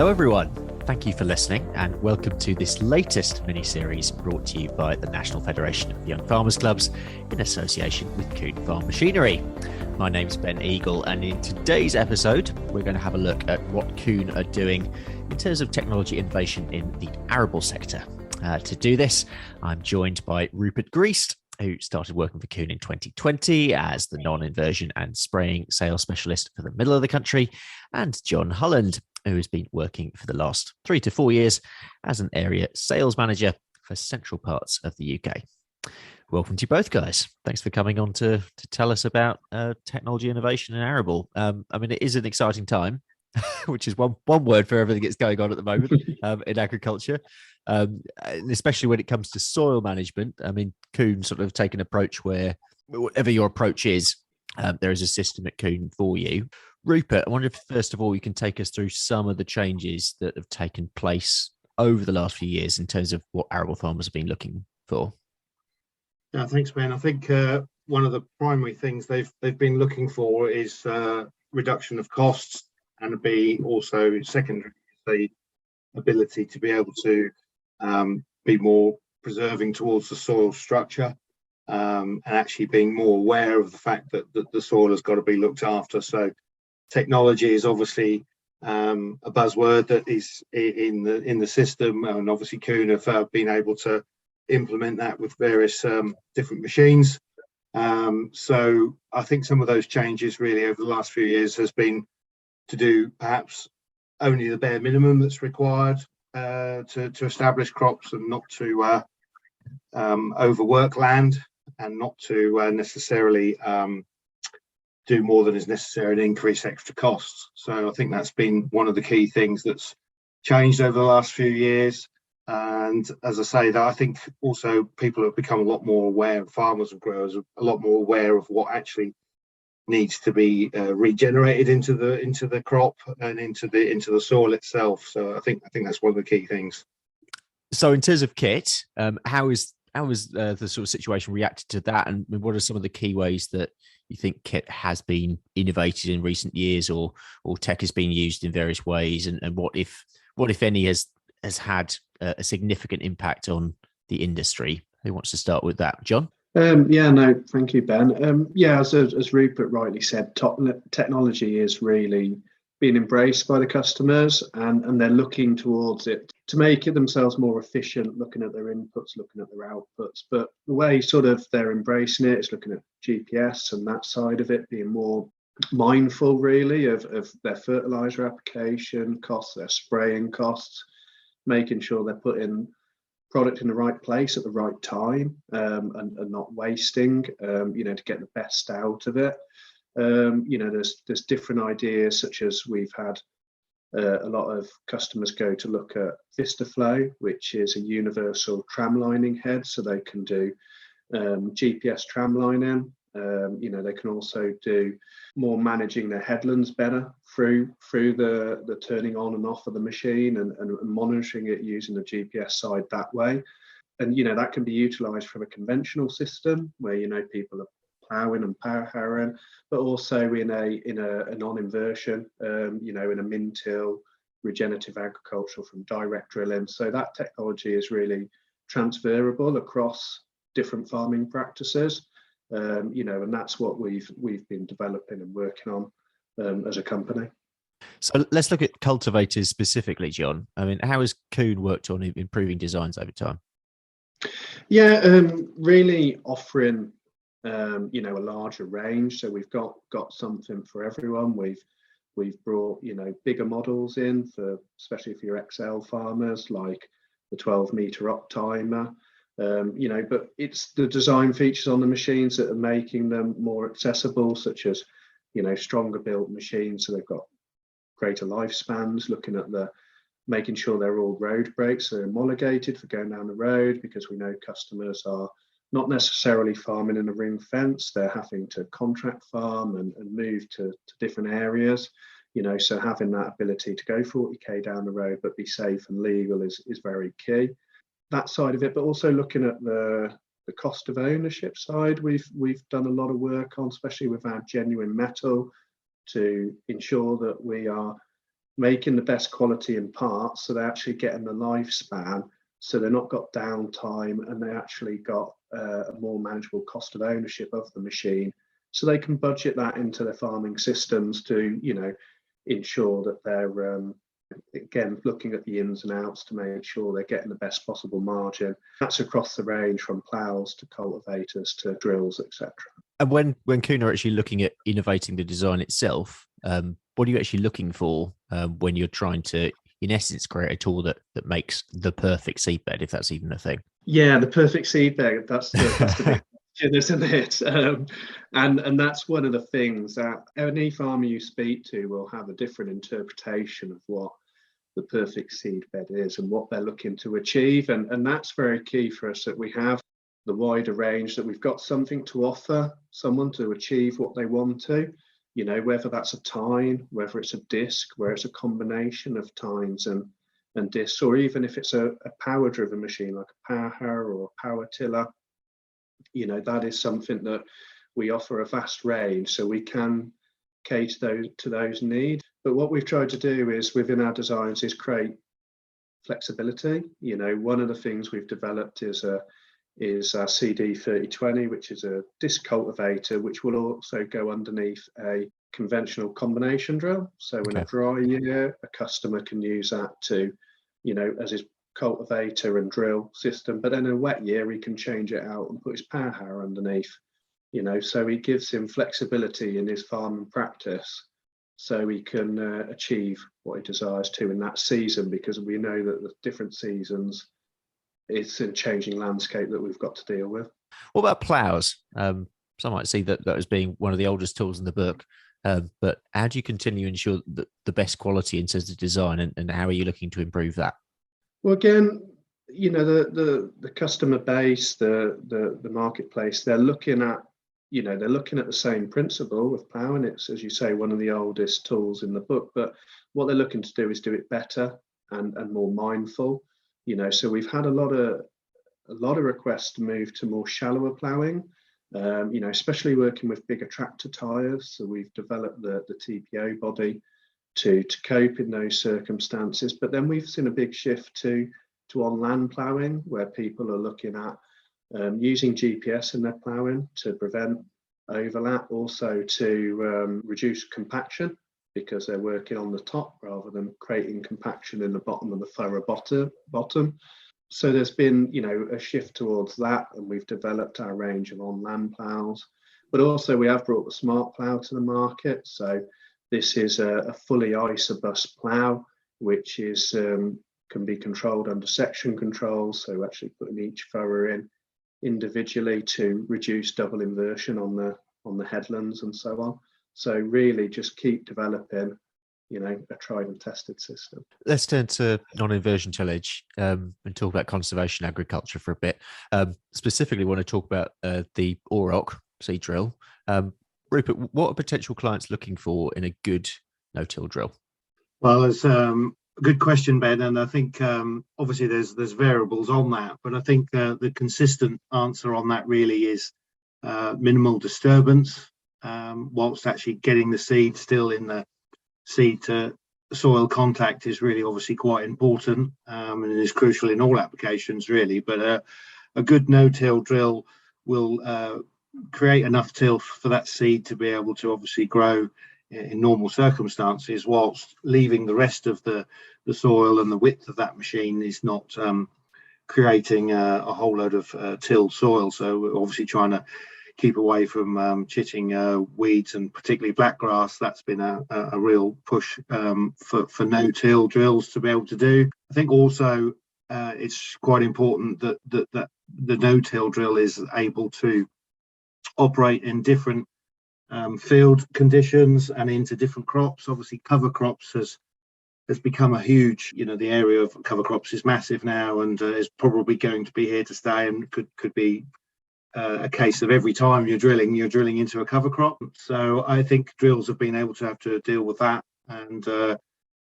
Hello everyone, thank you for listening and welcome to this latest mini-series brought to you by the National Federation of Young Farmers Clubs in association with Kuhn Farm Machinery. My name's Ben Eagle and in today's episode we're going to have a look at what Kuhn are doing in terms of technology innovation in the arable sector. To do this, I'm joined by Rupert Griest, who started working for Kuhn in 2020 as the non-inversion and spraying sales specialist for the middle of the country, and John Holland, who has been working for the last 3 to 4 years as an area sales manager for central parts of the UK. Welcome to you both, guys. Thanks for coming on to tell us about technology innovation in arable. It is an exciting time, which is one word for everything that's going on at the moment in agriculture, and especially when it comes to soil management. Kuhn sort of take an approach where whatever your approach is, there is a system at Kuhn for you. Rupert, I wonder if first of all you can take us through some of the changes that have taken place over the last few years in terms of what arable farmers have been looking for. Yeah, thanks, Ben. I think one of the primary things they've been looking for is reduction of costs, and also secondary, the ability to be able to be more preserving towards the soil structure, and actually being more aware of the fact that the soil has got to be looked after. So technology is obviously a buzzword that is in the system, and obviously Kuhn have been able to implement that with various different machines. So I think some of those changes really over the last few years has been to do perhaps only the bare minimum that's required to establish crops, and not to overwork land, and not to necessarily do more than is necessary and increase extra costs. So I think that's been one of the key things that's changed over the last few years. And as I say, that I think also people have become a lot more aware, farmers and growers are a lot more aware of what actually needs to be regenerated into the crop and into the soil itself. So I think that's one of the key things. So in terms of kit, how is the sort of situation reacted to that, and what are some of the key ways that you think kit has been innovated in recent years, or tech has been used in various ways, and what if any has had a significant impact on the industry? Who wants to start with that? John? Thank you, Ben. As Rupert rightly said, technology is really being embraced by the customers, and they're looking towards it to make it themselves more efficient, looking at their inputs, looking at their outputs. But the way sort of they're embracing it is looking at GPS and that side of it, being more mindful really of their fertilizer application costs, their spraying costs, making sure they're putting product in the right place at the right time, and not wasting, to get the best out of it. There's different ideas, such as we've had a lot of customers go to look at VistaFlow, which is a universal tram lining head, so they can do GPS tram lining. They can also do more managing their headlands better through the turning on and off of the machine, and monitoring it using the GPS side that way. And that can be utilized from a conventional system where people are ploughing and power harrowing, but also in a non-inversion, in a min-till regenerative agricultural from direct drilling. So that technology is really transferable across different farming practices. And that's what we've been developing and working on as a company. So let's look at cultivators specifically, John. How has Kuhn worked on improving designs over time? Really offering a larger range. So we've got something for everyone. We've brought bigger models in for, especially for your XL farmers, like the 12-meter up timer. But it's the design features on the machines that are making them more accessible, such as stronger built machines, so they've got greater lifespans, looking at making sure they're all road brakes, so they're homologated for going down the road, because we know customers are not necessarily farming in a ring fence, they're having to contract farm and move to different areas. So having that ability to go 40k down the road but be safe and legal is very key. That side of it, but also looking at the cost of ownership side, we've done a lot of work on, especially with our genuine metal, to ensure that we are making the best quality in parts, so they're actually getting the lifespan, so they're not got downtime, and they actually got a more manageable cost of ownership of the machine, so they can budget that into their farming systems to, you know, ensure that they're again looking at the ins and outs to make sure they're getting the best possible margin. That's across the range from plows to cultivators to drills, etc. And when Kuhn are actually looking at innovating the design itself, what are you actually looking for when you're trying to, in essence, create a tool that makes the perfect seedbed, if that's even a thing? Yeah, the perfect seedbed. That's the big question, isn't it? And that's one of the things that any farmer you speak to will have a different interpretation of what the perfect seedbed is and what they're looking to achieve. And that's very key for us, that we have the wider range, that we've got something to offer someone to achieve what they want to, you know, whether that's a tine, whether it's a disc, where it's a combination of tines and discs, or even if it's a power driven machine like a power harrow or a power tiller, you know, that is something that we offer a vast range, so we can cater to those needs. But what we've tried to do is, within our designs, is create flexibility. You know, one of the things we've developed is our CD 3020, which is a disc cultivator, which will also go underneath a conventional combination drill. So in a dry year, a customer can use that to, you know, as his cultivator and drill system. But then in a wet year, he can change it out and put his power harrow underneath, you know, so it gives him flexibility in his farming practice, so he can achieve what he desires to in that season, because we know that the different seasons, it's a changing landscape that we've got to deal with. What about plows? Some might see that as being one of the oldest tools in the book, but how do you continue to ensure that the best quality in terms of design, and how are you looking to improve that? Well, again, you know, the customer base, the marketplace, they're looking at, you know, they're looking at the same principle with ploughing. It's, as you say, one of the oldest tools in the book, but what they're looking to do is do it better and more mindful. You know, so we've had a lot of requests to move to more shallower ploughing. You know, especially working with bigger tractor tires. So we've developed the TPO body to cope in those circumstances. But then we've seen a big shift to on land ploughing, where people are looking at using GPS in their ploughing to prevent overlap, also to reduce compaction, because they're working on the top rather than creating compaction in the bottom of the furrow bottom. So there's been, you know, a shift towards that, and we've developed our range of on-land ploughs. But also we have brought the smart plough to the market. So this is a fully isobus plough, which is can be controlled under section controls. So actually putting each furrow in individually to reduce double inversion on the headlands and so on. So really just keep developing, you know, a tried and tested system. Let's turn to non-inversion tillage and talk about conservation agriculture for a bit. Specifically want to talk about the Auroch seed drill. Rupert, what are potential clients looking for in a good no-till drill? Well, it's a good question, Ben, and I think obviously there's variables on that, but I think the consistent answer on that really is minimal disturbance, whilst actually getting the seed still in the seed to soil contact is really obviously quite important, and it is crucial in all applications really. But a good no-till drill will create enough till for that seed to be able to obviously grow in normal circumstances, whilst leaving the rest of the soil and the width of that machine is not creating a whole load of tilled soil. So we're obviously trying to keep away from chitting weeds, and particularly blackgrass. That's been a real push for no-till drills to be able to do. I think also it's quite important that the no-till drill is able to operate in different field conditions and into different crops. Obviously cover crops has become a huge, you know, the area of cover crops is massive now, and is probably going to be here to stay, and could be a case of every time you're drilling into a cover crop. So I think drills have been able to have to deal with that, and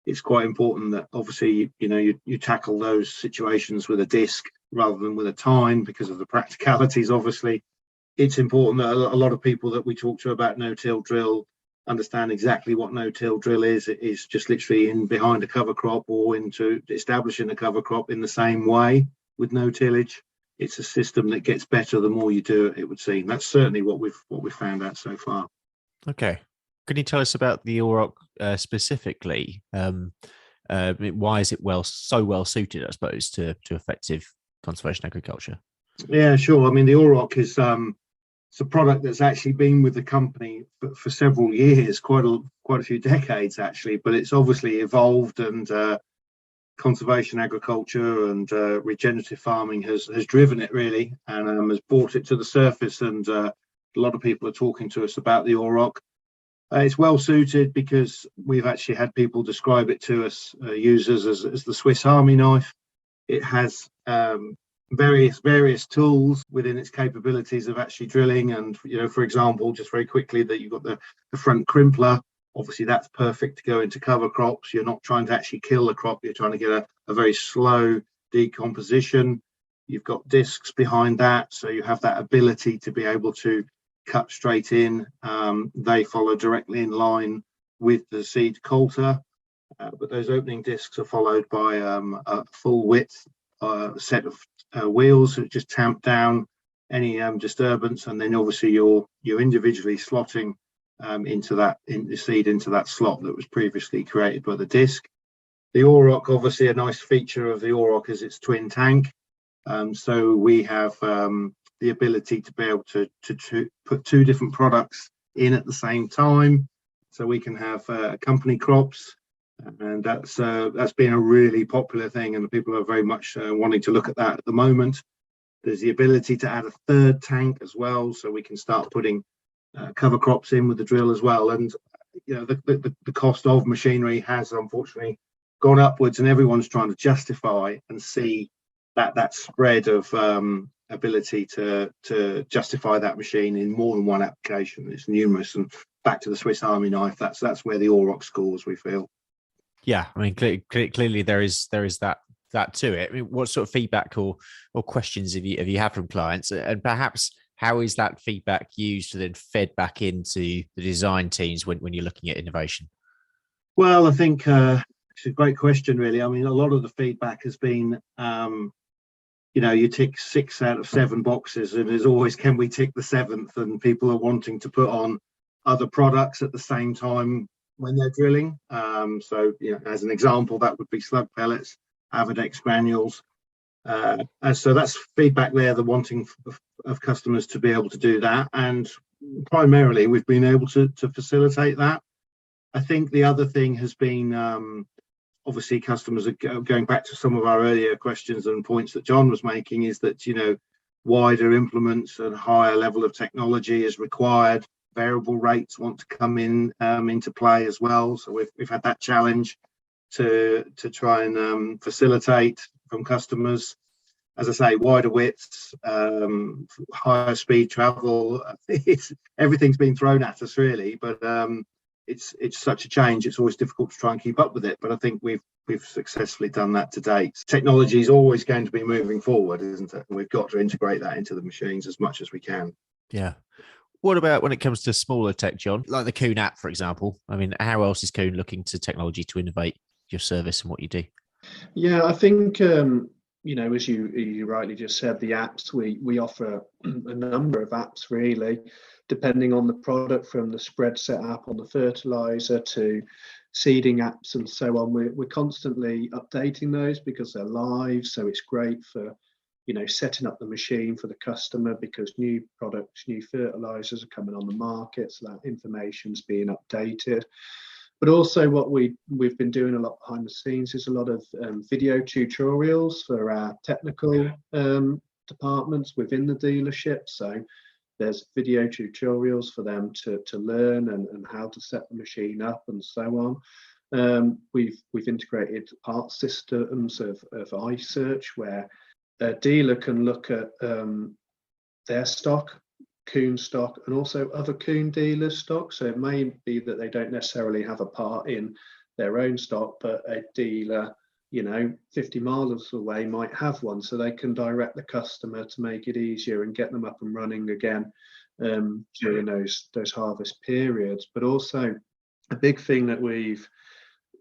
it's quite important that obviously, you know, you tackle those situations with a disc rather than with a tine, because of the practicalities. Obviously it's important that a lot of people that we talk to about no-till drill understand exactly what no-till drill is. It is just literally in behind a cover crop or into establishing a cover crop in the same way with no tillage. It's a system that gets better the more you do it, it would seem. That's certainly what we've found out so far. Okay. Can you tell us about the Auroch specifically? Why is it so well suited, I suppose, to effective conservation agriculture? Yeah, sure. I mean, the Auroch is it's a product that's actually been with the company for several years, quite a few decades actually. But it's obviously evolved, and conservation agriculture and regenerative farming has driven it really, and has brought it to the surface. And a lot of people are talking to us about the Auroch. It's well suited because we've actually had people describe it to us, users, as the Swiss Army knife. It has various tools within its capabilities of actually drilling, and for example, just very quickly, that you've got the front crimpler. Obviously that's perfect to go into cover crops. You're not trying to actually kill the crop, you're trying to get a very slow decomposition. You've got discs behind that, so you have that ability to be able to cut straight in. They follow directly in line with the seed coulter, but those opening discs are followed by a full width set of wheels that just tamp down any disturbance, and then obviously you're individually slotting the seed into that slot that was previously created by the disc. The Auroch, obviously a nice feature of the Auroch is its twin tank, so we have the ability to be able to put two different products in at the same time, so we can have company crops. And that's been a really popular thing, and people are very much wanting to look at that at the moment. There's the ability to add a third tank as well, so we can start putting cover crops in with the drill as well. And the cost of machinery has unfortunately gone upwards, and everyone's trying to justify and see that spread of ability to justify that machine in more than one application. It's numerous, and back to the Swiss Army knife, that's where the Auroch scores, we feel. Yeah, I mean, clearly there is that to it. I mean, what sort of feedback or questions have you had from clients, and perhaps how is that feedback used to then fed back into the design teams when you're looking at innovation? Well, I think it's a great question, really. I mean, a lot of the feedback has been, you tick 6 out of 7 boxes, and there's always, can we tick the 7th? And people are wanting to put on other products at the same time when they're drilling. So, as an example, that would be slug pellets, Avadex granules. And so that's feedback there, the wanting of customers to be able to do that. And primarily, we've been able to facilitate that. I think the other thing has been, obviously, customers are going back to some of our earlier questions and points that John was making, is that, wider implements and higher level of technology is required. Variable rates want to come into play as well. So we've had that challenge to try and facilitate from customers. As I say, wider widths, higher speed travel. Everything's been thrown at us really, but it's such a change. It's always difficult to try and keep up with it. But I think we've successfully done that to date. Technology is always going to be moving forward, isn't it? And we've got to integrate that into the machines as much as we can. Yeah. What about when it comes to smaller tech, John, like the Kuhn app, for example? I mean, how else is Kuhn looking to technology to innovate your service and what you do? Yeah, I think, as you rightly just said, the apps, we offer a number of apps really, depending on the product, from the spread set app on the fertilizer to seeding apps and so on. We're constantly updating those because they're live. So it's great for setting up the machine for the customer, because new products, new fertilizers are coming on the market, so that information's being updated. But also what we've been doing a lot behind the scenes is a lot of video tutorials for our technical departments within the dealership. So there's video tutorials for them to learn and how to set the machine up and so on. We've integrated part systems of iSearch, where a dealer can look at their stock, Kuhn stock, and also other Kuhn dealers' stock. So it may be that they don't necessarily have a part in their own stock, but a dealer, 50 miles away might have one, so they can direct the customer to make it easier and get them up and running again during those harvest periods. But also a big thing that we've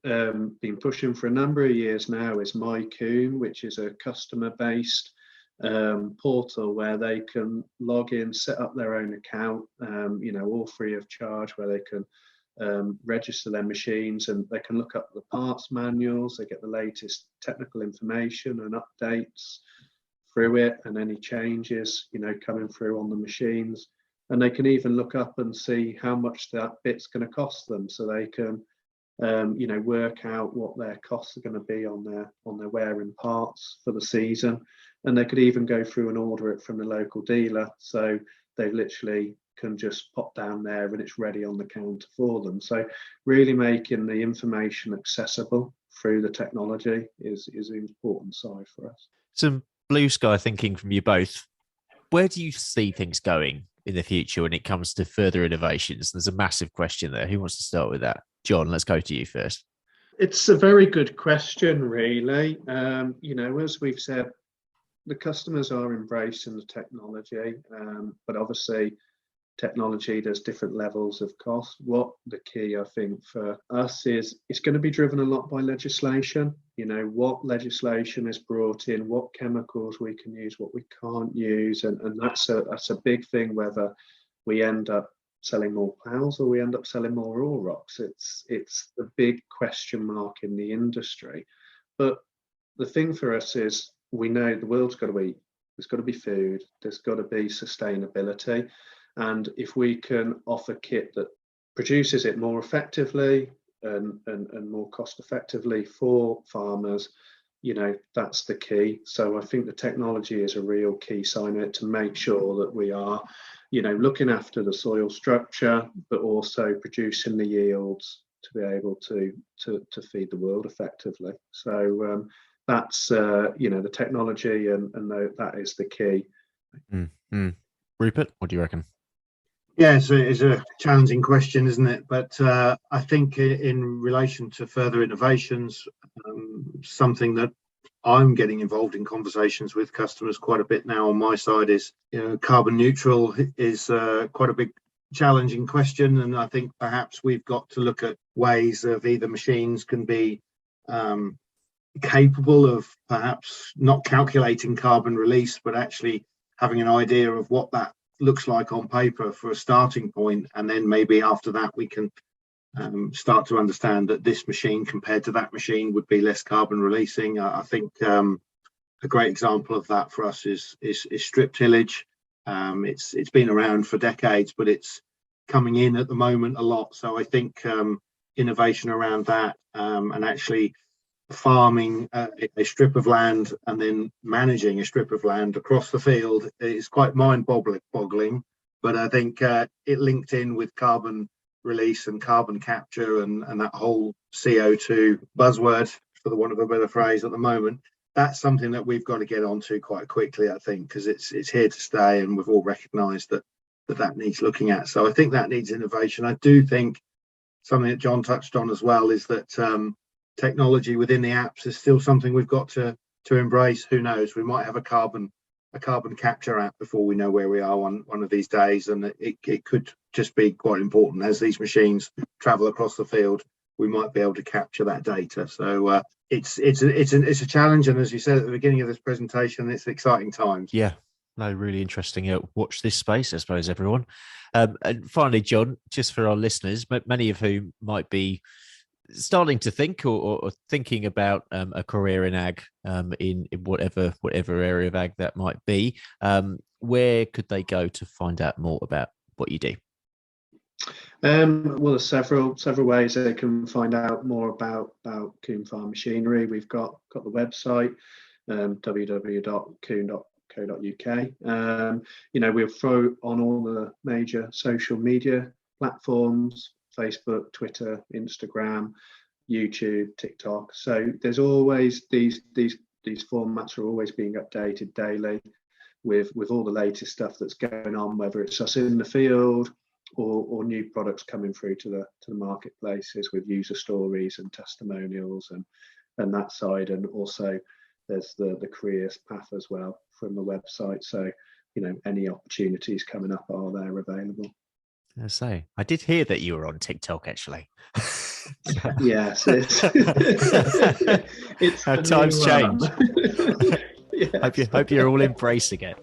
been pushing for a number of years now is My Kuhn, which is a customer-based portal where they can log in, set up their own account, all free of charge, where they can register their machines, and they can look up the parts manuals. They get the latest technical information and updates through it, and any changes coming through on the machines. And they can even look up and see how much that bit's going to cost them, so they can work out what their costs are going to be on their wear and parts for the season. And they could even go through and order it from the local dealer, so they literally can just pop down there and it's ready on the counter for them. So really making the information accessible through the technology is an important side for us. Some blue sky thinking from you both. Where do you see things going in the future when it comes to further innovations? There's a massive question there. Who wants to start with that? John, let's go to you first. It's a very good question, really. As we've said, the customers are embracing the technology, but obviously technology, there's different levels of cost. What the key, I think, for us is it's going to be driven a lot by legislation. What legislation is brought in, what chemicals we can use, what we can't use, and that's a big thing, whether we end up selling more Plows or we end up selling more Aurochs. It's the big question mark in the industry. But the thing for us is, we know the world's got to eat. There's got to be food. There's got to be sustainability. And if we can offer kit that produces it more effectively and more cost effectively for farmers, that's the key. So I think the technology is a real key sign of it, to make sure that we are, looking after the soil structure, but also producing the yields to be able to feed the world effectively. So that's the technology, and that is the key. Rupert, what do you reckon? Yeah, it's a challenging question, isn't it? But I think in relation to further innovations, something that I'm getting involved in conversations with customers quite a bit now on my side is, carbon neutral is quite a big challenging question. And I think perhaps we've got to look at ways of either machines can be capable of perhaps not calculating carbon release, but actually having an idea of what that looks like on paper for a starting point, and then maybe after that we can start to understand that this machine compared to that machine would be less carbon releasing. I think a great example of that for us is strip tillage. It's been around for decades, but it's coming in at the moment a lot. So I think innovation around that, and actually farming a strip of land and then managing a strip of land across the field is quite mind-boggling. But I think it linked in with carbon release and carbon capture and that whole CO2 buzzword, for the want of a better phrase at the moment. That's something that we've got to get onto quite quickly, I think, because it's here to stay, and we've all recognised that needs looking at. So I think that needs innovation. I do think something that John touched on as well is that technology within the apps is still something we've got to embrace. Who knows? We might have a carbon capture app before we know where we are one of these days, and it could just be quite important. As these machines travel across the field, we might be able to capture that data. So it's a challenge, and as you said at the beginning of this presentation, it's exciting times. Yeah, no, really interesting. Watch this space, I suppose, everyone. And finally, John, just for our listeners, many of whom might be starting to think or thinking about a career in ag, in whatever area of ag that might be, where could they go to find out more about what you do? Well, there's several ways they can find out more about Kuhn Farm Machinery. We've got the website, www.kuhn.co.uk. We'll throw on all the major social media platforms: Facebook, Twitter, Instagram, YouTube, TikTok. So there's always these formats are always being updated daily with all the latest stuff that's going on, whether it's us in the field or new products coming through to the marketplaces with user stories and testimonials and that side, and also there's the careers path as well from the website. So, any opportunities coming up are there available. I did hear that you were on TikTok, actually. Yes, it's how times change. Yes. Hope you're all embracing it.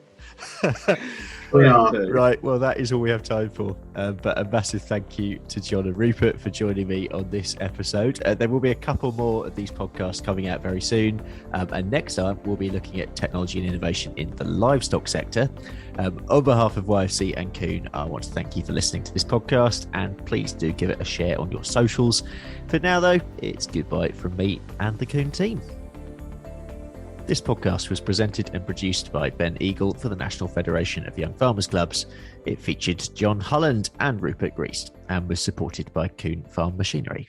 We are. Right, well, that is all we have time for. But a massive thank you to John and Rupert for joining me on this episode. There will be a couple more of these podcasts coming out very soon. And next time, we'll be looking at technology and innovation in the livestock sector. On behalf of YFC and Kuhn, I want to thank you for listening to this podcast, and please do give it a share on your socials. For now, though, it's goodbye from me and the Kuhn team. This podcast was presented and produced by Ben Eagle for the National Federation of Young Farmers Clubs. It featured John Holland and Rupert Greast and was supported by Kuhn Farm Machinery.